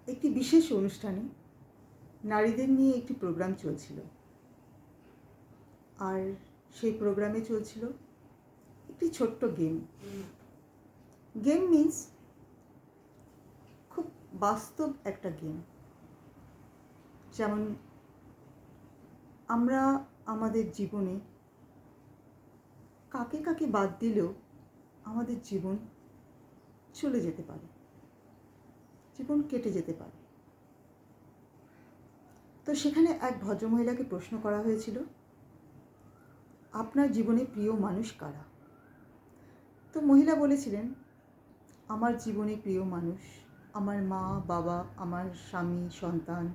একটি বিশেষ অনুষ্ঠানে নারীদের নিয়ে একটি প্রোগ্রাম চলছিল, আর সেই প্রোগ্রামে চলছিল একটি ছোট্ট গেম। গেম মিন্স খুব বাস্তব একটা গেম। যেমন আমরা আমাদের জীবনে কাকে কাকে বাদ দিলেও আমাদের জীবন চলে যেতে পারে, জীবন কেটে যেতে পারে। তো সেখানে এক ভদ্রমহিলাকে প্রশ্ন করা হয়েছিল, আপনার জীবনে প্রিয় মানুষ কারা? তো মহিলা বলেছিলেন, আমার জীবনে প্রিয় মানুষ আমার মা বাবা, আমার স্বামী সন্তান,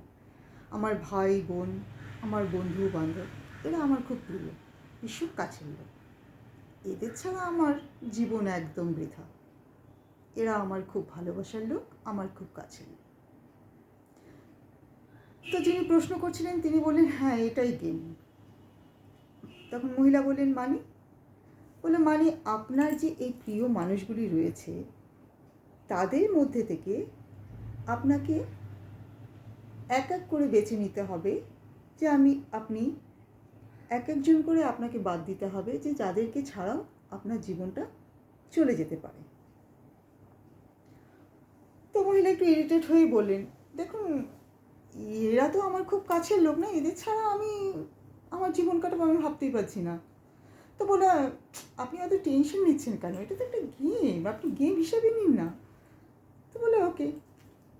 আমার ভাই বোন, আমার বন্ধু বান্ধব, এরা আমার খুব প্রিয়, ভীষণ কাছের লোক। এদের ছাড়া আমার জীবন একদম বৃথা। এরা আমার খুব ভালোবাসার লোক, আমার খুব কাছের লোক। তো যিনি প্রশ্ন করছিলেন তিনি বললেন, হ্যাঁ এটাই গেম। তখন মহিলা বললেন, মানে আপনার যে এই প্রিয় মানুষগুলি রয়েছে তাদের মধ্যে থেকে আপনাকে এক এক করে বেছে নিতে হবে, যে আপনি এক একজন করে আপনাকে বাদ দিতে হবে, যে যাদেরকে ছাড়াও আপনার জীবনটা চলে যেতে পারে। তো মহিলা একটু ইরিটেট হয়ে বললেন, দেখুন এরা তো আমার খুব কাছের লোক না, এদের ছাড়া আমি আমার জীবন কাটাবো আমি ভাবতেই পারছি না। তো বলে, আপনি এত টেনশন নিচ্ছেন কেন? এটা তো একটা গেম, আপনি গেম হিসাবে নিন না। তো বলে ওকে,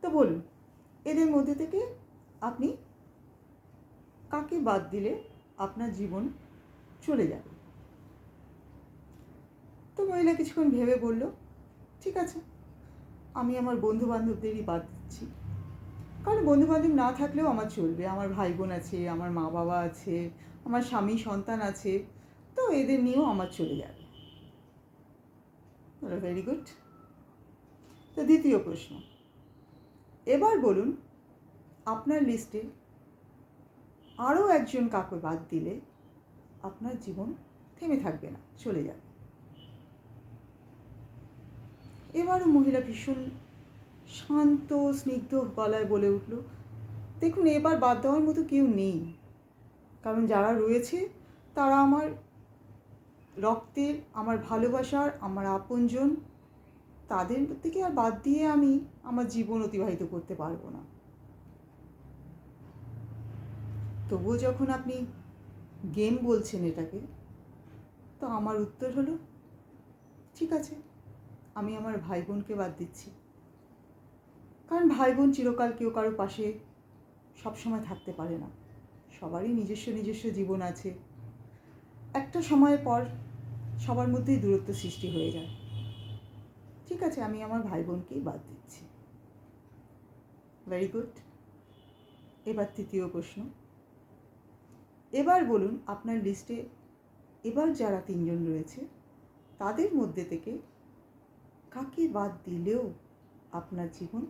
তো বলুন এদের মধ্যে থেকে আপনি কাকে বাদ দিলে আপনার জীবন চলে যাবে? তো মহিলা কিছুক্ষণ ভেবে বলল, ঠিক আছে আমি আমার বন্ধু বান্ধবদেরই বাদ দিচ্ছি, কারণ বন্ধু বান্ধব না থাকলেও আমার চলবে। আমার ভাই বোন আছে, আমার মা বাবা আছে, আমার স্বামী সন্তান আছে, তো এদের নিয়েও আমার চলে যাবে। Very good. তো দ্বিতীয় প্রশ্ন, এবার বলুন আপনার লিস্টে আরও একজন কাকে বাদ দিলে আপনার জীবন থেমে থাকবে না, চলে যাবে। এবারও মহিলা ভীষণ শান্ত স্নিগ্ধ গলায় বলে উঠল, দেখুন এবার বাদ দেওয়ার মতো কেউ নেই, কারণ যারা রয়েছে তারা আমার রক্তের, আমার ভালোবাসার, আমার আপনজন। তাদের থেকে আর বাদ দিয়ে আমি আমার জীবন অতিবাহিত করতে পারবো না। তবুও যখন আপনি গেম বলছেন এটাকে, তো আমার উত্তর হলো, ঠিক আছে আমি আমার ভাই বোনকে বাদ দিচ্ছি, কারণ ভাই বোন চিরকাল কেউ কারো পাশে সবসময় থাকতে পারে না, সবারই নিজস্ব নিজস্ব জীবন আছে। একটা সময়ের পর সবার মধ্যেই দূরত্ব সৃষ্টি হয়ে যায়। ঠিক আছে আমি আমার ভাই বোনকেই বাদ দিচ্ছি। Very good. এবার তৃতীয় প্রশ্ন, এবার বলুন আপনার লিস্টে এবার যারা তিনজন রয়েছে তাদের মধ্যে থেকে কাকে বাদ দিলেও আপনার জীবন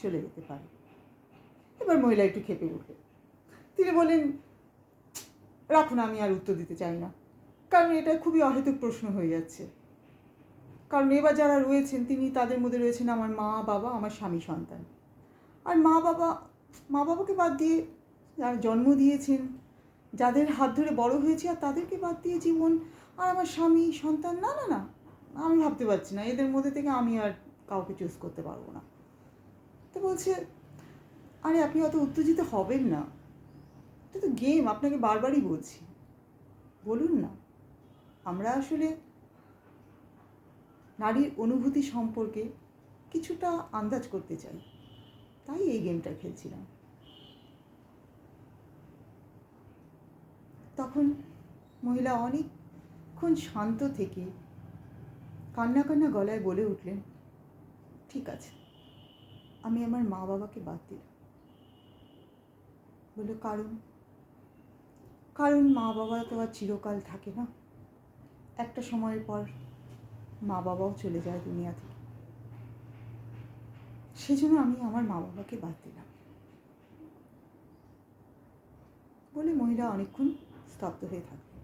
চলে যেতে পারে। এবার মহিলা একটু খেপে উঠলেন, তিনি বলেন, রাখুন আমি আর উত্তর দিতে চাই না, কারণ এটা খুবই অহেতুক প্রশ্ন হয়ে যাচ্ছে। কারণ এবার যারা রয়েছেন তিনি, তাদের মধ্যে রয়েছেন আমার মা বাবা, আমার স্বামী সন্তান। আর মা বাবাকে বাদ দিয়ে যারা জন্ম দিয়েছেন, যাদের হাত ধরে বড় হয়েছে, আর তাদেরকে বাদ দিয়ে জীবন, আর আমার স্বামী সন্তান, না না না, আমি ভাবতে পারছি না, এদের মধ্যে থেকে আমি আর কাউকে চুজ করতে পারবো না। তো বলছে, আরে আপনি অত উত্তেজিত হবেন না, এটা তো গেম, আপনাকে বারবারই বলছি, বলুন না। আমরা আসলে নারীর অনুভূতি সম্পর্কে কিছুটা আন্দাজ করতে চাই, তাই এই গেমটা খেলছিলাম। তখন মহিলা অনেকক্ষণ শান্ত থেকে কান্না কান্না গলায় বলে উঠলেন, ঠিক আছে আমি আমার মা বাবাকে বাদ দিলাম। বলল, কারণ মা বাবা তো আর চিরকাল থাকে না, একটা সময়ের পর মা বাবাও চলে যায় দুনিয়া থেকে, সেজন্য আমি আমার মা বাবাকে বাদ দিলাম। বলে মহিলা অনেকক্ষণ স্তব্ধ হয়ে থাকলেন।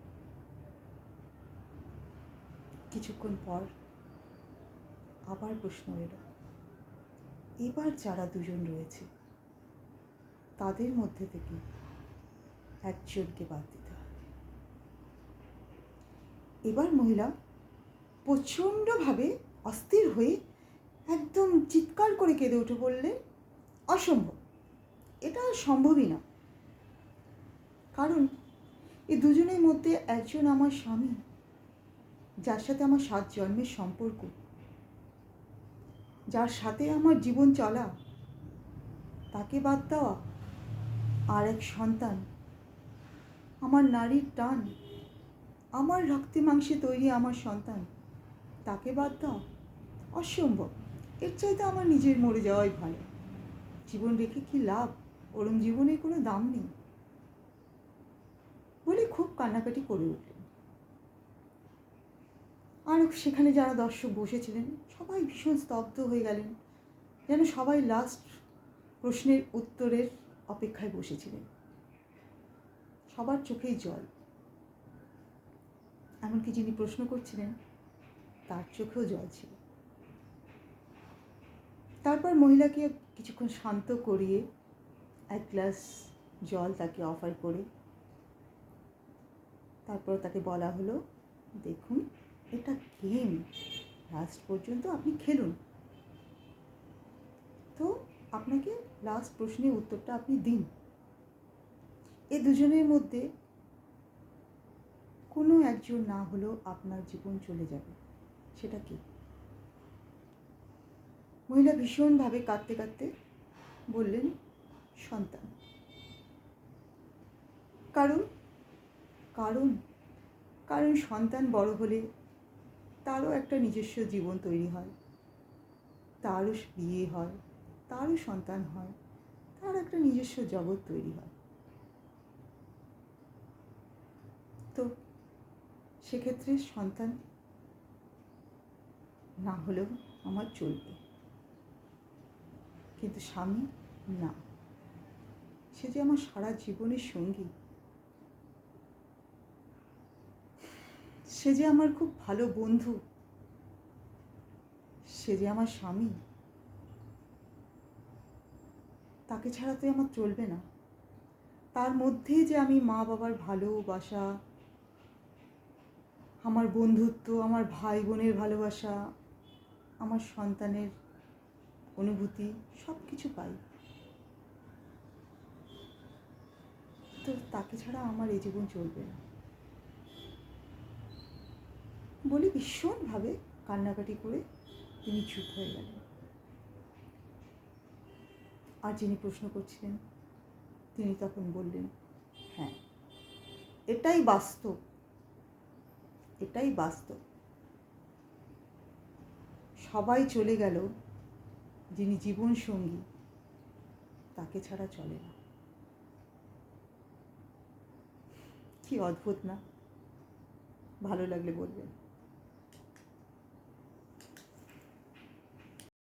কিছুক্ষণ পর আবার প্রশ্ন এলো, এবার যারা দুজন রয়েছে তাদের মধ্যে থেকে একজনকে বাদ দিতে হবে। এবার মহিলা প্রচণ্ডভাবে অস্থির হয়ে একদম চিৎকার করে কেঁদে উঠে বললেন, অসম্ভব, এটা সম্ভবই না। কারণ এই দুজনের মধ্যে একজন আমার স্বামী, যার সাথে আমার 7 জন্মের সম্পর্ক, যার সাথে আমার জীবন চলা, তাকে বাদ দেওয়া, আর এক সন্তান, আমার নারীর টান, আমার রক্তে মাংসে তৈরি আমার সন্তান, তাকে বাদ দেওয়া অসম্ভব। এর চাইতে আমার নিজের মরে যাওয়াই ভালো। জীবন রেখে কি লাভ? ওরম জীবনের কোনো দাম নেই বলে খুব কান্নাকাটি করে উঠলেন। আর সেখানে যারা দর্শক বসেছিলেন সবাই ভীষণ স্তব্ধ হয়ে গেলেন, যেন সবাই লাস্ট প্রশ্নের উত্তরের অপেক্ষায় বসেছিলেন। সবার চোখেই জল, এমনকি যিনি প্রশ্ন করছিলেন তার চোখেও জল ছিল। তারপর মহিলাকে কিছুক্ষণ শান্ত করিয়ে এক গ্লাস জল তাকে অফার করে তারপর তাকে বলা হলো, দেখুন এটা গেম, লাস্ট পর্যন্ত আপনি খেলুন, তো আপনাকে লাস্ট প্রশ্নের উত্তরটা আপনি দিন। এই দুজনের মধ্যে কোনো একজন না হলেও আপনার জীবন চলে যাবে, সেটা কি? মহিলা ভীষণভাবে কাঁদতে কাঁদতে বললেন, সন্তান। কারণ কারণ কারণ সন্তান বড় হলে তারও একটা নিজস্ব জীবন তৈরি হয়, তারও বিয়ে হয়, তারও সন্তান হয়, তার একটা নিজস্ব জগৎ তৈরি হয়। তো সেক্ষেত্রে সন্তান না হলেও আমার চলবে, কিন্তু স্বামী না, সে যে আমার সারা জীবনের সঙ্গী, সে যে আমার খুব ভালো বন্ধু, সে যে আমার স্বামী, তাকে ছাড়া তো আমার চলবে না। তার মধ্যে যে আমি মা বাবার ভালোবাসা, আমার বন্ধুত্ব, আমার ভাই বোনের ভালোবাসা, আমার সন্তানের অনুভূতি সব কিছু পাই, তো তাকে ছাড়া আমার এই জীবন চলবে না বলে ভীষণভাবে কান্নাকাটি করে তিনি চুপ হয়ে গেলেন। আর যিনি প্রশ্ন করছিলেন তিনি তখন বললেন, হ্যাঁ, এটাই বাস্তব, এটাই বাস্তব। সবাই চলে গেল, যিনি জীবন সঙ্গী তাকে ছাড়া চলে না। কি অদ্ভুত না? ভালো লাগলে বলবেন।